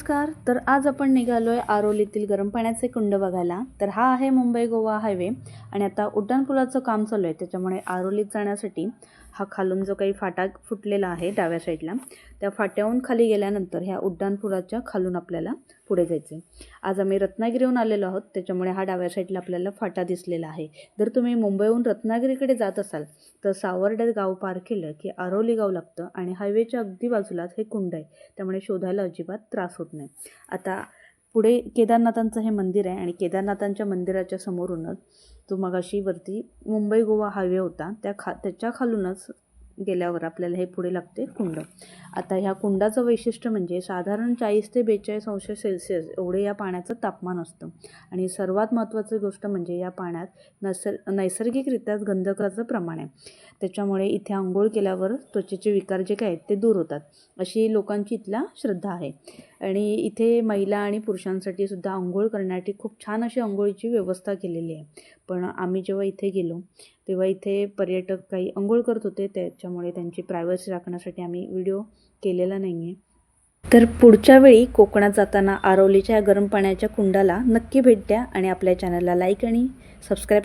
नमस्कार. तर आज आपण निघालोय आरोलीतील गरम पाण्याचे कुंड बघायला. तर हा आहे मुंबई गोवा हायवे आणि आता उड्डाणपुलाचं काम चालू आहे, त्याच्यामुळे आरोलीत जाण्यासाठी हा खालून जो काही फाटा फुटलेला आहे डाव्या साईडला, त्या फाट्याहून खाली गेल्यानंतर ह्या उड्डाणपुलाच्या खालून आपल्याला पुढे जायचे. आज आम्ही रत्नागिरीहून आलेलो आहोत, त्याच्यामुळे हा डाव्या साईडला आपल्याला फाटा दिसलेला आहे. जर तुम्ही मुंबईहून रत्नागिरीकडे जात असाल तर सावर्डे गाव पार केलं की आरोली गाव लागतं आणि हायवेच्या अगदी बाजूलाच हे कुंड आहे, त्यामुळे शोधायला अजिबात त्रास होत नाही. आता पुढे केदारनाथांचं हे मंदिर आहे आणि केदारनाथांच्या मंदिराच्या समोरूनच तो मगाशी वरती मुंबई गोवा हायवे होता, त्याच्या खालूनच गेल्यावर आपल्याला हे पुढे लागते कुंड. आता ह्या कुंडाचं वैशिष्ट्य म्हणजे साधारण 40 ते 42 अंश सेल्सिअस एवढे या पाण्याचं तापमान असतं आणि सर्वात महत्त्वाची गोष्ट म्हणजे या पाण्यात नैसर्गिकरित्याच गंधकाचं प्रमाण आहे, त्याच्यामुळे इथे आंघोळ केल्यावर त्वचेचे विकार जे काय आहेत ते दूर होतात, अशी लोकांची इथल्या श्रद्धा आहे. आणि इथे महिला आणि पुरुषांसाठी सुद्धा आंघोळ करण्यासाठी खूप छान अशी आंघोळीची व्यवस्था केलेली आहे. पण आम्ही जेव्हा इथे गेलो तेव्हा इथे पर्यटक काही आंघोळ करत होते, त्याच्यामुळे त्यांची प्रायव्हसी राखण्यासाठी आम्ही व्हिडिओ केलेला नाही आहे. तर पुढच्या वेळी कोकणात जाताना आरोलीच्या गरम पाण्याच्या कुंडाला नक्की भेट द्या आणि आपल्या चॅनलला लाईक आणि सबस्क्राईब